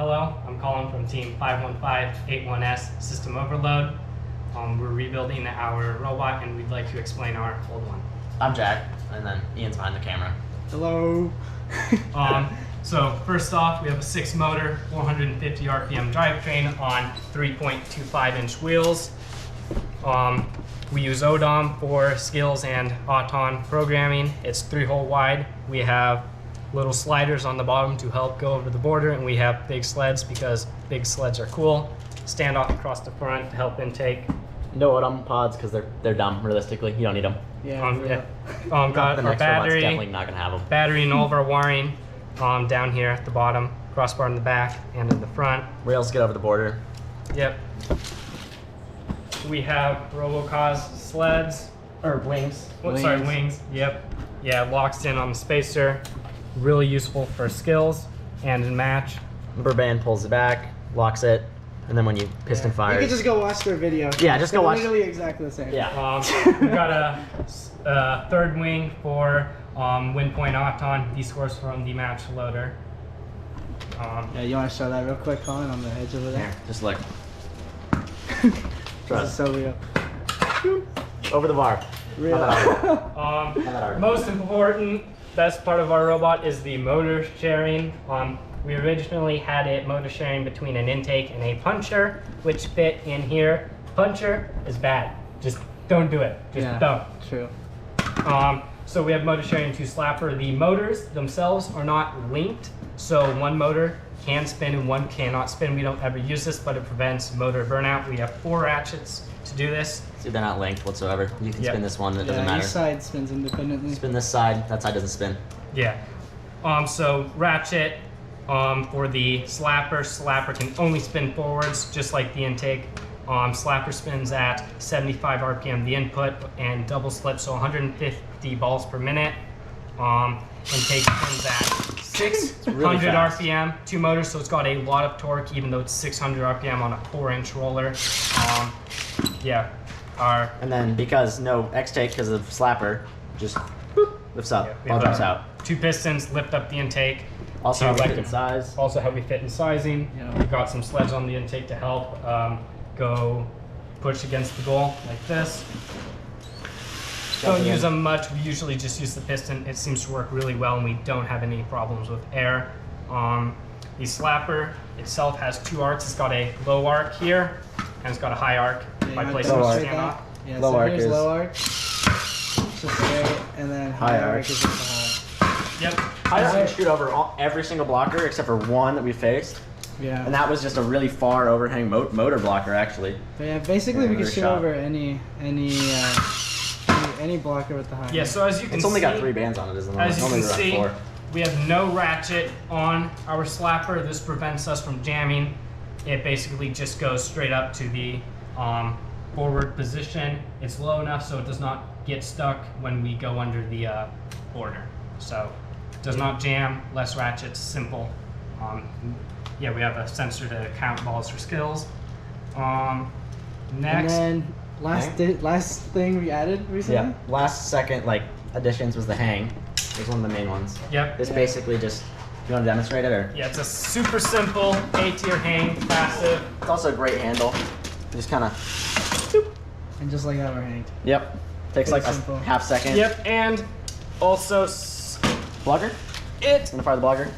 Hello, I'm calling from Team 51581S System Overload. We're rebuilding our robot and we'd like to explain our old one. I'm Jack, and then Ian's behind the camera. Hello. So first off, we have a 6-motor, 450 RPM drivetrain on 3.25-inch wheels. We use ODOM for skills and Auton programming. It's 3-hole wide. We have little sliders on the bottom to help go over the border, and we have big sleds because big sleds are cool. Standoff across the front to help intake. No ODOM pods because they're dumb. Realistically, you don't need them. Yeah. Got the our next battery. definitely not gonna have them. Battery and all of our wiring down here at the bottom. Crossbar in the back and in the front. Rails get over the border. Yep. We have Robocause sleds or wings. Sorry, wings. Yep. Yeah, locks in on the spacer. Really useful for skills and in match. Rubber band pulls it back, locks it, and then when you piston fires. You can just go watch their video. Yeah, just go watch. Literally exactly the same. Yeah. We've got a third wing for wind point Auton. These scores from the match loader. Yeah, you want to show that real quick, Colin, on the edge over there? Here, just look. This is so real. Over the bar. Real. Most important, best part of our robot is the motor sharing. We originally had it motor sharing between an intake and a puncher, which fit in here. Puncher is bad. Just don't do it. Just don't. True. So we have motor sharing to slapper. The motors themselves are not linked, so one motor can spin and one cannot spin. We don't ever use this, but it prevents motor burnout. We have 4 ratchets to do this. See, they're not linked whatsoever. You can spin this one, it doesn't Yeah, matter. each side spins independently. Spin this side, that side doesn't spin. Yeah. So ratchet for the slapper. Slapper can only spin forwards, just like the intake. Slapper spins at 75 RPM the input and double slip, so 150 balls per minute. Intake spins at 600 RPM, 2 motors, so it's got a lot of torque, even though it's 600 RPM on a 4-inch roller. And then because no X-take because of slapper, just boop, lifts up, ball drops out. 2 pistons lift up the intake. Also how we fit in size. Also how we fit in sizing. Yeah. We've got some sleds on the intake to help go push against the goal like this. Don't use them much. We usually just use the piston. It seems to work really well, and we don't have any problems with air. The slapper itself has 2 arcs. It's got a low arc here, and it's got a high arc by placing the standoff. Yeah, low so arc here's is low arc, just straight, and then high arc is just the high. Yep. High arc can shoot over every single blocker except for one that we faced. Yeah. And that was just a really far overhang motor blocker, actually. But yeah, basically we can shoot shot. over any blocker with the high. Yeah. So as you can It's see, only got 3 bands on it, isn't it? as you Normally can we're on see, 4. we have no ratchet on our slapper. This prevents us from jamming. It basically just goes straight up to the forward position. It's low enough so it does not get stuck when we go under the border. So it does not jam, less ratchets, simple. Yeah, we have a sensor to count balls for skills. Next. And then last thing we added recently. Yeah. Last second additions was the hang. It was one of the main ones. Yep. This basically just, you want to demonstrate it or? Yeah, it's a super simple A-tier hang, passive. It's also a great handle. Just kind of. And just like that, we're hanged. Yep. Takes Pretty like simple. a half second. Yep, and also Blogger? it, Gonna fire the blogger?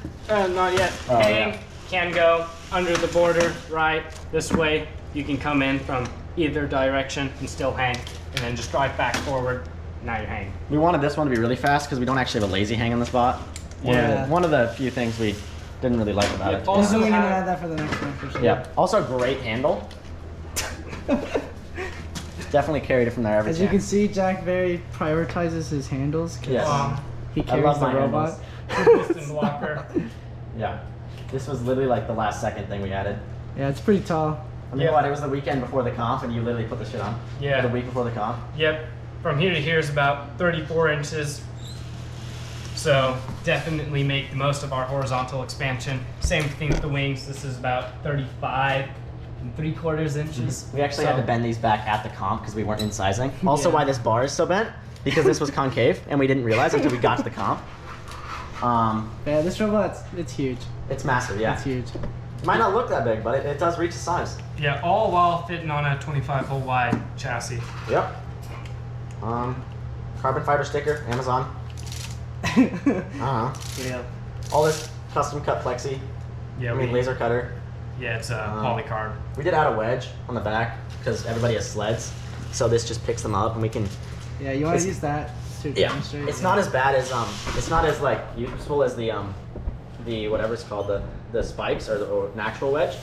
not yet, Oh, hang yeah. can go under the border, right, this way. You can come in from either direction and still hang, and then just drive back forward, now you're hanging. We wanted this one to be really fast because we don't actually have a lazy hang on the spot. One of the few things we didn't really like about it. Also we're gonna have- add that for the next one for sure. Yeah. Also a great handle. Definitely carried it from there every As you can time. see, Jack very prioritizes his handles. 'Cause Yes. He I carries love the my robot. Piston blocker. Yeah. This was literally like the last second thing we added. Yeah, it's pretty tall. I mean, what? It was the weekend before the comp, and you literally put the shit on. Yeah. The week before the comp. Yep, from here to here is about 34 inches. So definitely make the most of our horizontal expansion. Same thing with the wings. This is about 35.75 inches. We actually had to bend these back at the comp because we weren't in sizing. Also, why this bar is so bent, because this was concave, and we didn't realize until we got to the comp. Yeah, this robot, it's huge. It's massive, yeah. It's huge. It might not look that big, but it does reach the size. Yeah, all while fitting on a 25-hole wide chassis. Yep. Carbon fiber sticker, Amazon. Yeah. All this custom cut plexi. Yeah, Laser cutter. Yeah, it's a polycarb. We did add a wedge on the back because everybody has sleds, so this just picks them up and we can. Yeah, you want to use that to demonstrate? It's not as bad as it's not as like useful as the whatever it's called, the spikes or an actual wedge,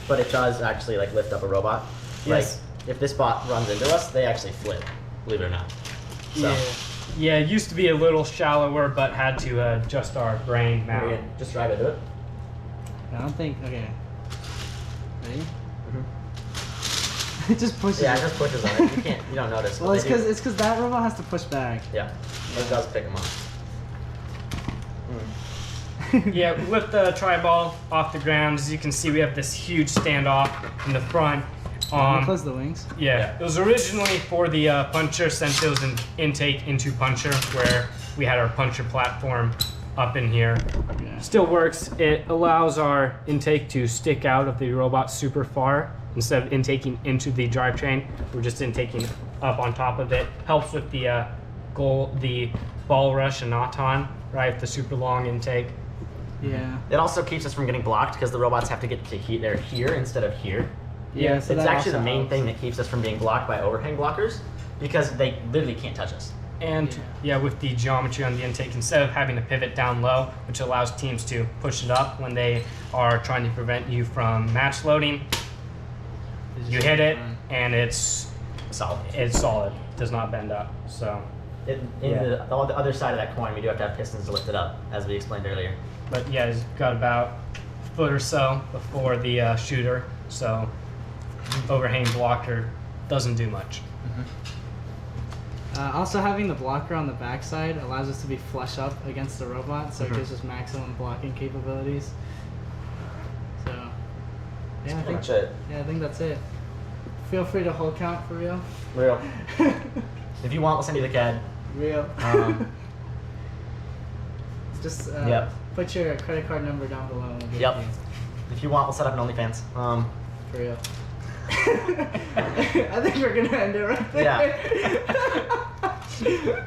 but it does actually like lift up a robot. Yes. Like if this bot runs into us, they actually flip, believe it or not. So. Yeah, it used to be a little shallower, but had to adjust our brain now. Okay, just drive into it. I don't think. Okay. Ready? Mm-hmm. It just pushes. Yeah, it it just pushes on it. You don't notice. Well, it's because that robot has to push back. Yeah, it does pick them up. Yeah, we lift the tri-ball off the ground. As you can see, we have this huge standoff in the front. Close the wings. Yeah, it was originally for the puncher, since it was an intake into puncher, where we had our puncher platform up in here. Yeah. Still works. It allows our intake to stick out of the robot super far. Instead of intaking into the drivetrain, we're just intaking up on top of it. Helps with the the ball rush and Auton, right? The super long intake. Yeah. It also keeps us from getting blocked because the robots have to get to they're here instead of here. Yeah, so it's that actually the also main helps. thing that keeps us from being blocked by overhang blockers because they literally can't touch us. And yeah, with the geometry on the intake, instead of having to pivot down low, which allows teams to push it up when they are trying to prevent you from match loading, you hit it and it's Solid. It's solid. Does not bend up. So, On the other side of that coin, we do have to have pistons to lift it up, as we explained earlier. but yeah, it's got about a foot or so before the shooter. So, overhang blocker doesn't do much. Also, having the blocker on the backside allows us to be flush up against the robot, so it gives us maximum blocking capabilities. So, yeah, Pretty much it. I think that's it. Feel free to hold count for real. Real. If you want, we'll send you the CAD. Real. Just Yep. put your credit card number down below. And we'll give Yep. it to you. If you want, we'll set up an OnlyFans. For real. I think we're gonna end it right there. Yeah.